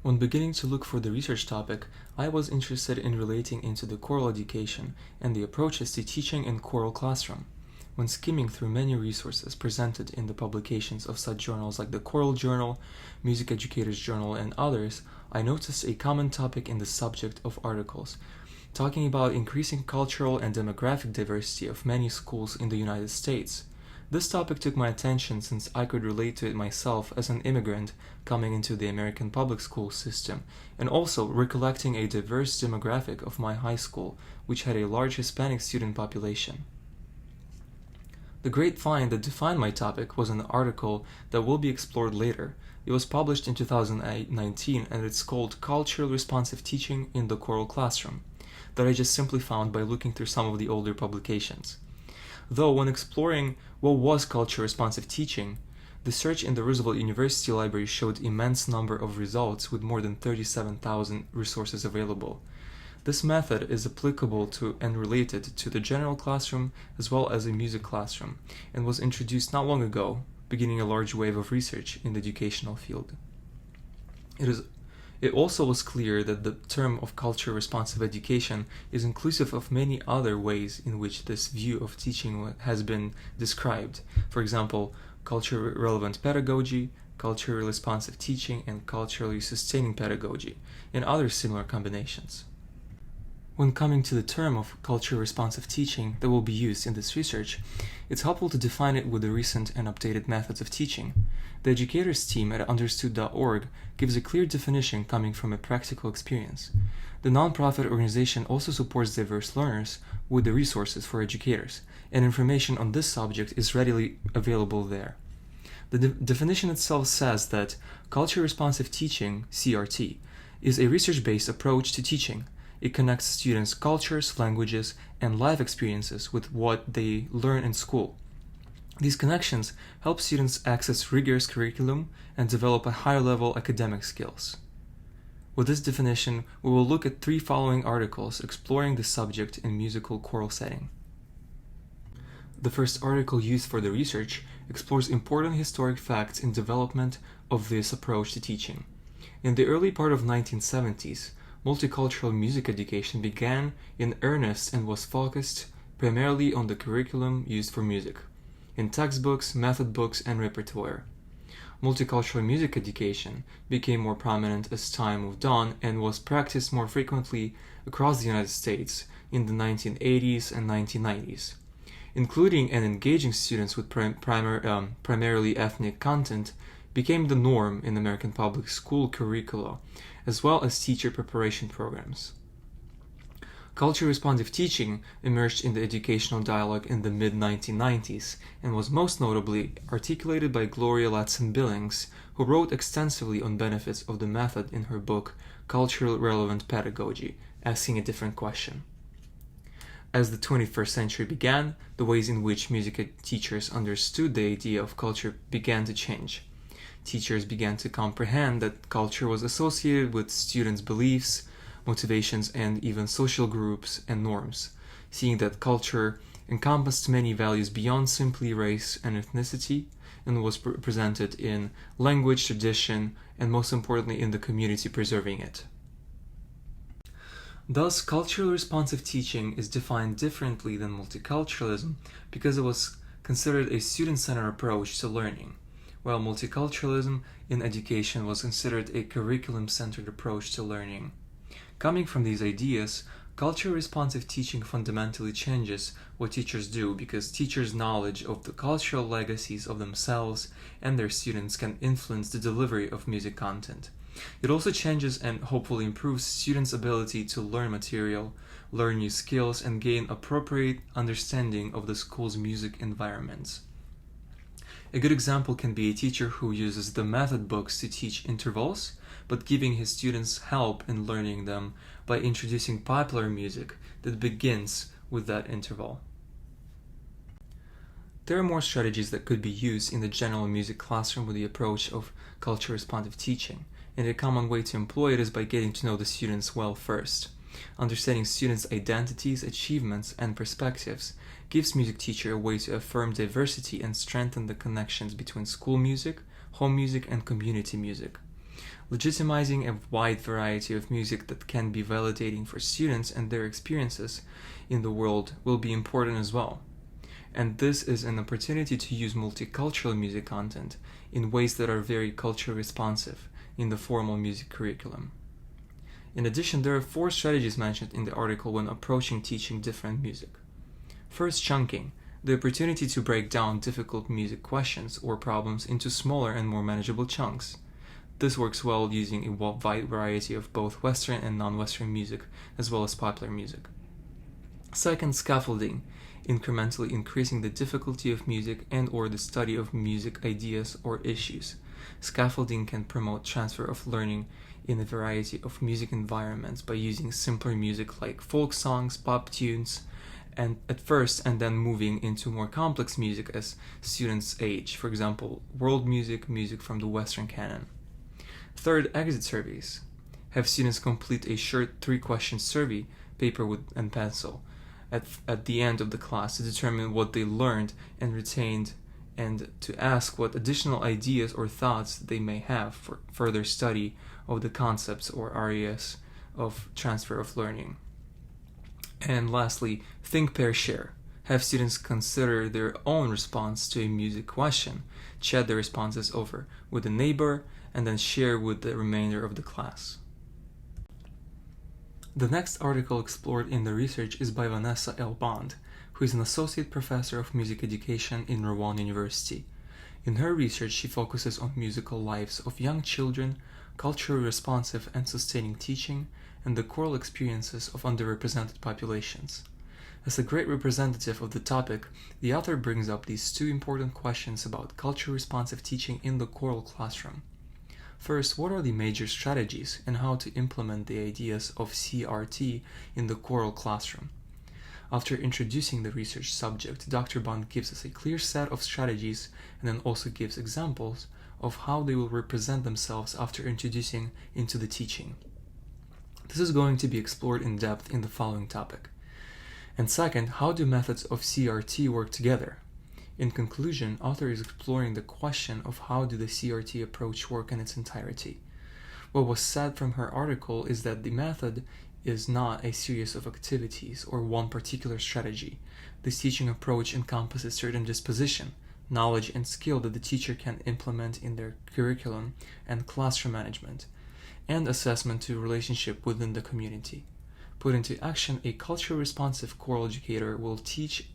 When beginning to look for the research topic, I was interested in relating into the choral education and the approaches to teaching in choral classroom. When skimming through many resources presented in the publications of such journals like the Choral Journal, Music Educators Journal, and others, I noticed a common topic in the subject of articles, talking about increasing cultural and demographic diversity of many schools in the United States. This topic took my attention since I could relate to it myself as an immigrant coming into the American public school system, and also recollecting a diverse demographic of my high school, which had a large Hispanic student population. The great find that defined my topic was an article that will be explored later. It was published in 2019 and it's called Cultural Responsive Teaching in the Choral Classroom, that I just simply found by looking through some of the older publications. Though when exploring what was culture responsive teaching, the search in the Roosevelt University library showed immense number of results with more than 37,000 resources available. This method is applicable to and related to the general classroom as well as a music classroom, and was introduced not long ago, beginning a large wave of research in the educational field. It also was clear that the term of culture-responsive education is inclusive of many other ways in which this view of teaching has been described. For example, culture-relevant pedagogy, culturally responsive teaching, and culturally sustaining pedagogy, and other similar combinations. When coming to the term of culture-responsive teaching that will be used in this research, it's helpful to define it with the recent and updated methods of teaching. The educators team at understood.org gives a clear definition coming from a practical experience. The nonprofit organization also supports diverse learners with the resources for educators, and information on this subject is readily available there. The definition itself says that culture-responsive teaching, CRT, is a research-based approach to teaching. It connects students' cultures, languages, and life experiences with what they learn in school. These connections help students access rigorous curriculum and develop a higher-level academic skills. With this definition, we will look at 3 following articles exploring the subject in musical choral setting. The first article used for the research explores important historic facts in development of this approach to teaching. In the early part of 1970s, multicultural music education began in earnest and was focused primarily on the curriculum used for music, in textbooks, method books, and repertoire. Multicultural music education became more prominent as time moved on and was practiced more frequently across the United States in the 1980s and 1990s. Including and engaging students with primarily ethnic content became the norm in American public school curricula, as well as teacher preparation programs. Culture-responsive teaching emerged in the educational dialogue in the mid-1990s and was most notably articulated by Gloria Ladson-Billings, who wrote extensively on benefits of the method in her book Culturally Relevant Pedagogy, asking a different question. As the 21st century began, the ways in which music teachers understood the idea of culture began to change. Teachers began to comprehend that culture was associated with students' beliefs, motivations, and even social groups and norms, seeing that culture encompassed many values beyond simply race and ethnicity, and was presented in language, tradition, and most importantly in the community preserving it. Thus, culturally responsive teaching is defined differently than multiculturalism because it was considered a student-centered approach to learning, while multiculturalism in education was considered a curriculum-centered approach to learning. Coming from these ideas, culture-responsive teaching fundamentally changes what teachers do because teachers' knowledge of the cultural legacies of themselves and their students can influence the delivery of music content. It also changes and hopefully improves students' ability to learn material, learn new skills, and gain appropriate understanding of the school's music environments. A good example can be a teacher who uses the method books to teach intervals, but giving his students help in learning them by introducing popular music that begins with that interval. There are more strategies that could be used in the general music classroom with the approach of culture-responsive teaching, and a common way to employ it is by getting to know the students well first. Understanding students' identities, achievements, and perspectives gives music teacher a way to affirm diversity and strengthen the connections between school music, home music, and community music. Legitimizing a wide variety of music that can be validating for students and their experiences in the world will be important as well. And this is an opportunity to use multicultural music content in ways that are very culture responsive in the formal music curriculum. In addition, there are 4 strategies mentioned in the article when approaching teaching different music. First, chunking, the opportunity to break down difficult music questions or problems into smaller and more manageable chunks. This works well using a wide variety of both Western and non-Western music, as well as popular music. Second, scaffolding, incrementally increasing the difficulty of music and or the study of music ideas or issues. Scaffolding can promote transfer of learning in a variety of music environments by using simpler music like folk songs, pop tunes, and at first, and then moving into more complex music as students age, for example, world music, music from the Western canon. Third, exit surveys. Have students complete a short 3-question survey, paper and pencil, at the end of the class to determine what they learned and retained, and to ask what additional ideas or thoughts they may have for further study of the concepts or areas of transfer of learning. And lastly, think, pair, share. Have students consider their own response to a music question, chat their responses over with a neighbor, and then share with the remainder of the class. The next article explored in the research is by Vanessa L. Bond, who is an associate professor of music education in Roosevelt University. In her research, she focuses on musical lives of young children, culturally responsive and sustaining teaching, and the choral experiences of underrepresented populations. As a great representative of the topic, the author brings up these 2 important questions about culture responsive teaching in the choral classroom. First, what are the major strategies and how to implement the ideas of CRT in the choral classroom? After introducing the research subject, Dr. Bond gives us a clear set of strategies and then also gives examples of how they will represent themselves after introducing into the teaching. This is going to be explored in depth in the following topic. And second, how do methods of CRT work together? In conclusion, author is exploring the question of how do the CRT approach work in its entirety. What was said from her article is that the method is not a series of activities or one particular strategy. This teaching approach encompasses certain disposition, knowledge, and skill that the teacher can implement in their curriculum and classroom management, and assessment to relationship within the community. Put into action, a culture-responsive choral educator will teach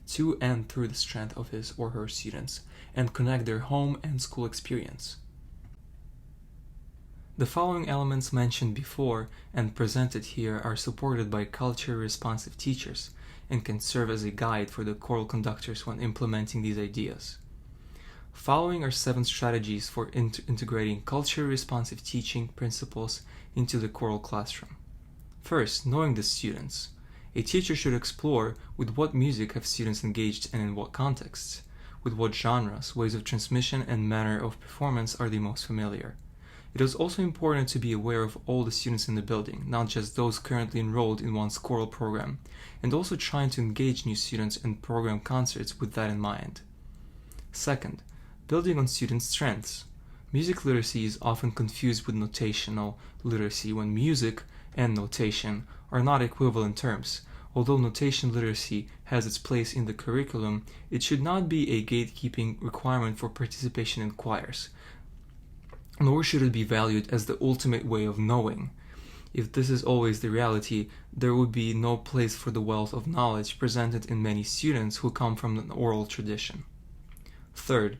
to and through the strength of his or her students, and connect their home and school experience. The following elements mentioned before and presented here are supported by culture-responsive teachers and can serve as a guide for the choral conductors when implementing these ideas. Following are 7 strategies for integrating culture-responsive teaching principles into the choral classroom. First, knowing the students. A teacher should explore with what music have students engaged and in what contexts, with what genres, ways of transmission, and manner of performance are they most familiar. It is also important to be aware of all the students in the building, not just those currently enrolled in one's choral program, and also trying to engage new students in program concerts with that in mind. Second, building on students' strengths. Music literacy is often confused with notational literacy when music and notation are not equivalent terms. Although notation literacy has its place in the curriculum, it should not be a gatekeeping requirement for participation in choirs, nor should it be valued as the ultimate way of knowing. If this is always the reality, there would be no place for the wealth of knowledge presented in many students who come from an oral tradition. Third,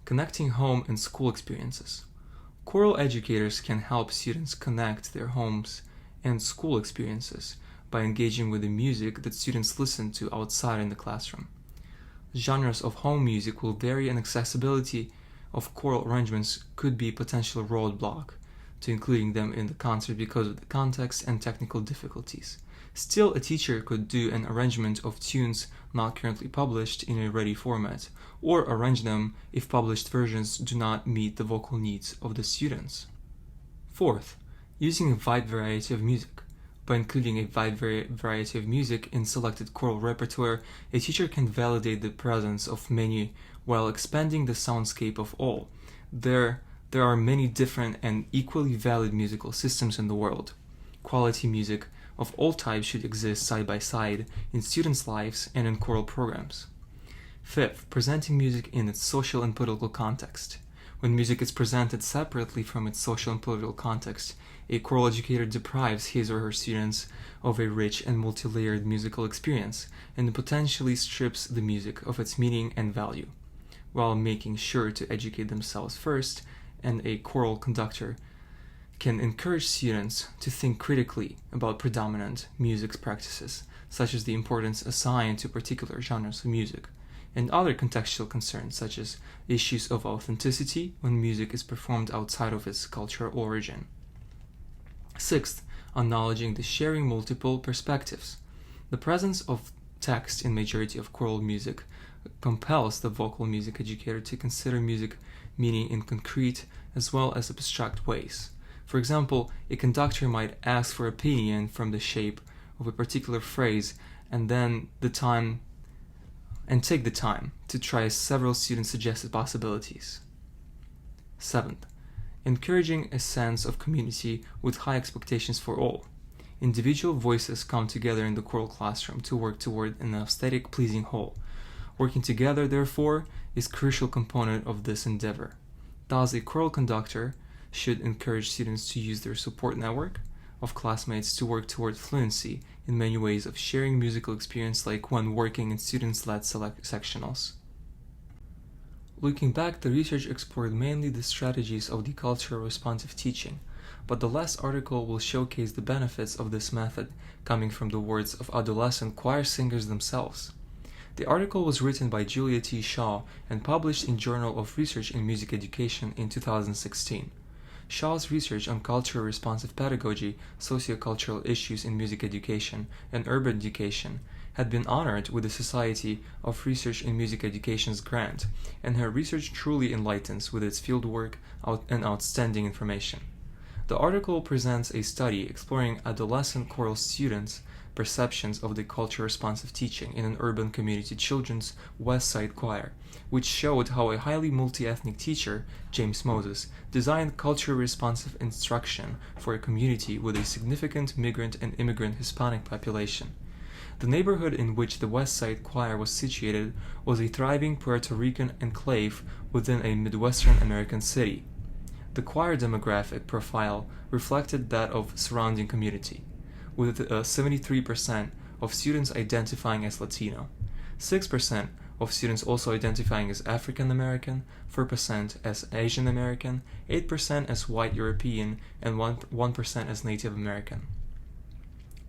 connecting home and school experiences. Choral educators can help students connect their homes and school experiences by engaging with the music that students listen to outside in the classroom. Genres of home music will vary, and accessibility of choral arrangements could be a potential roadblock to including them in the concert because of the context and technical difficulties. Still, a teacher could do an arrangement of tunes not currently published in a ready format, or arrange them if published versions do not meet the vocal needs of the students. Fourth, using a wide variety of music. By including a wide variety of music in selected choral repertoire, a teacher can validate the presence of many while expanding the soundscape of all. There, there are many different and equally valid musical systems in the world. Quality music of all types should exist side by side in students' lives and in choral programs. Fifth, presenting music in its social and political context. When music is presented separately from its social and political context, a choral educator deprives his or her students of a rich and multi-layered musical experience and potentially strips the music of its meaning and value, while making sure to educate themselves first, and a choral conductor can encourage students to think critically about predominant music practices, such as the importance assigned to particular genres of music, and other contextual concerns such as issues of authenticity when music is performed outside of its cultural origin. Sixth, acknowledging the sharing multiple perspectives. The presence of text in majority of choral music compels the vocal music educator to consider music meaning in concrete as well as abstract ways. For example, a conductor might ask for opinion from the shape of a particular phrase and take the time to try several student-suggested possibilities. Seventh, encouraging a sense of community with high expectations for all. Individual voices come together in the choral classroom to work toward an aesthetic, pleasing whole. Working together, therefore, is a crucial component of this endeavor. Thus, a choral conductor should encourage students to use their support network of classmates to work toward fluency in many ways of sharing musical experience, like when working in students-led sectionals. Looking back, the research explored mainly the strategies of the cultural responsive teaching, but the last article will showcase the benefits of this method coming from the words of adolescent choir singers themselves. The article was written by Julia T. Shaw and published in Journal of Research in Music Education in 2016. Shaw's research on culturally responsive pedagogy, sociocultural issues in music education, and urban education had been honored with the Society of Research in Music Education's grant, and her research truly enlightens with its fieldwork and outstanding information. The article presents a study exploring adolescent choral students' perceptions of the culture responsive teaching in an urban community children's West Side choir, which showed how a highly multi-ethnic teacher, James Moses, designed culture responsive instruction for a community with a significant migrant and immigrant Hispanic population. The neighborhood in which the West Side choir was situated was a thriving Puerto Rican enclave within a Midwestern American city. The choir demographic profile reflected that of surrounding community, with 73% of students identifying as Latino, 6% of students also identifying as African American, 4% as Asian American, 8% as White European, and 1% as Native American.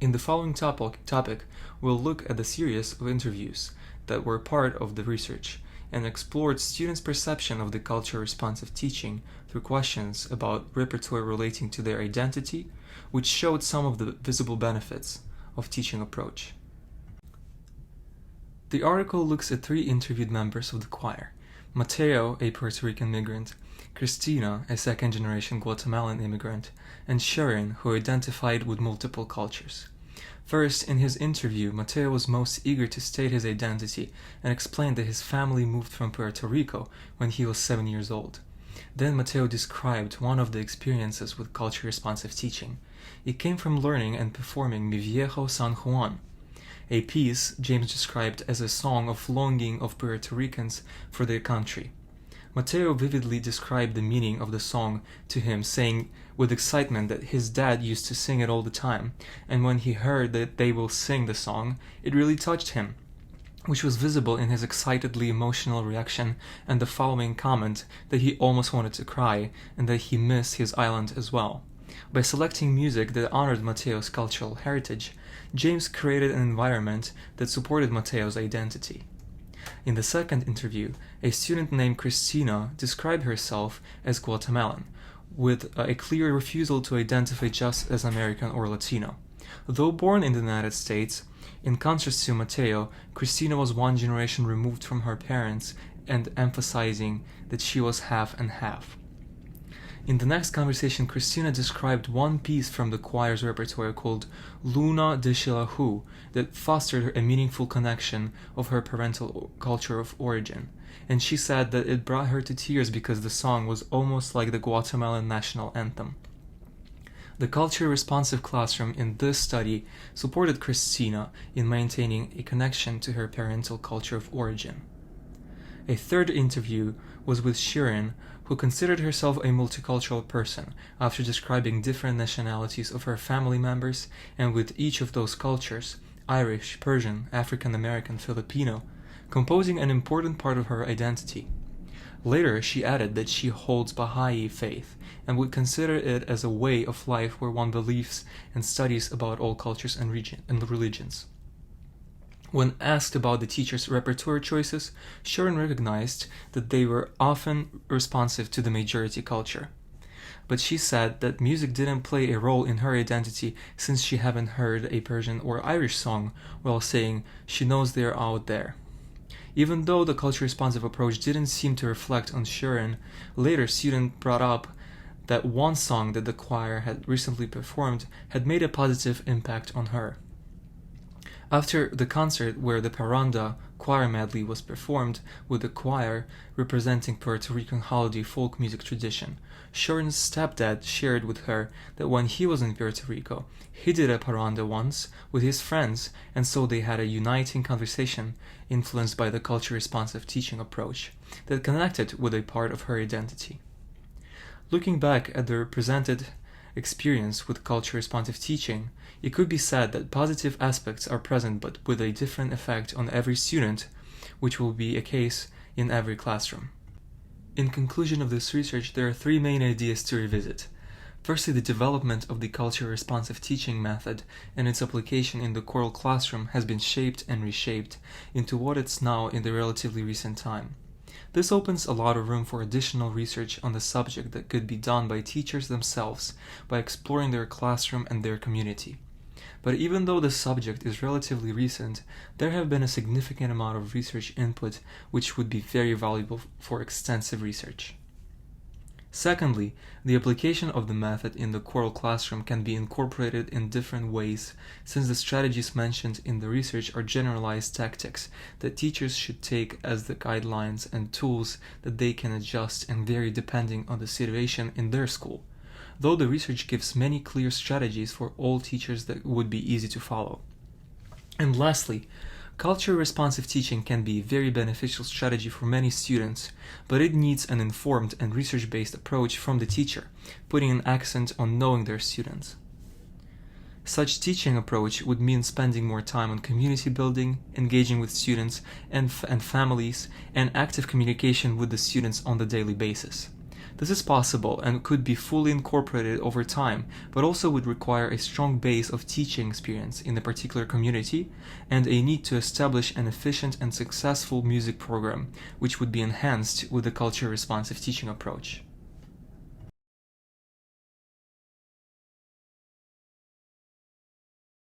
In the following topic, we'll look at the series of interviews that were part of the research and explored students' perception of the culture responsive teaching through questions about repertoire relating to their identity, which showed some of the visible benefits of teaching approach. The article looks at 3 interviewed members of the choir: Mateo, a Puerto Rican migrant, Cristina, a second-generation Guatemalan immigrant, and Sharon, who identified with multiple cultures. First, in his interview, Mateo was most eager to state his identity and explained that his family moved from Puerto Rico when he was 7 years old. Then Mateo described one of the experiences with culture-responsive teaching. It came from learning and performing Mi Viejo San Juan, a piece James described as a song of longing of Puerto Ricans for their country. Mateo vividly described the meaning of the song to him, saying with excitement that his dad used to sing it all the time, and when he heard that they will sing the song, it really touched him, which was visible in his excitedly emotional reaction and the following comment that he almost wanted to cry and that he missed his island as well. By selecting music that honored Mateo's cultural heritage, James created an environment that supported Mateo's identity. In the second interview, a student named Cristina described herself as Guatemalan, with a clear refusal to identify just as American or Latino. Though born in the United States, in contrast to Mateo, Cristina was one generation removed from her parents and emphasizing that she was half and half. In the next conversation, Cristina described one piece from the choir's repertoire called Luna de Xilahu that fostered a meaningful connection of her parental culture of origin. and she said that it brought her to tears because the song was almost like the Guatemalan national anthem. The culture-responsive classroom in this study supported Christina in maintaining a connection to her parental culture of origin. A third interview was with Shirin, who considered herself a multicultural person after describing different nationalities of her family members, and with each of those cultures, Irish, Persian, African American, Filipino, composing an important part of her identity. Later, she added that she holds Baha'i faith and would consider it as a way of life where one believes and studies about all cultures and religions. When asked about the teacher's repertoire choices, Sharon recognized that they were often responsive to the majority culture. But she said that music didn't play a role in her identity since she hadn't heard a Persian or Irish song, while saying she knows they're out there. Even though the culture-responsive approach didn't seem to reflect on Sharon, later students brought up that one song that the choir had recently performed had made a positive impact on her. After the concert where the Parranda choir medley was performed with the choir representing Puerto Rican holiday folk music tradition, Sharon's stepdad shared with her that when he was in Puerto Rico, he did a parranda once with his friends, and so they had a uniting conversation influenced by the culture-responsive teaching approach that connected with a part of her identity. Looking back at the presented experience with culture-responsive teaching, it could be said that positive aspects are present but with a different effect on every student, which will be a case in every classroom. In conclusion of this research, there are three main ideas to revisit. Firstly, the development of the culture-responsive teaching method and its application in the choral classroom has been shaped and reshaped into what it's now in the relatively recent time. This opens a lot of room for additional research on the subject that could be done by teachers themselves by exploring their classroom and their community. But even though the subject is relatively recent, there have been a significant amount of research input which would be very valuable for extensive research. Secondly, the application of the method in the choral classroom can be incorporated in different ways, since the strategies mentioned in the research are generalized tactics that teachers should take as the guidelines and tools that they can adjust and vary depending on the situation in their school, though the research gives many clear strategies for all teachers that would be easy to follow. And lastly, culture-responsive teaching can be a very beneficial strategy for many students, but it needs an informed and research-based approach from the teacher, putting an accent on knowing their students. Such teaching approach would mean spending more time on community building, engaging with students and families, and active communication with the students on the daily basis. This is possible and could be fully incorporated over time, but also would require a strong base of teaching experience in a particular community and a need to establish an efficient and successful music program, which would be enhanced with the culture-responsive teaching approach.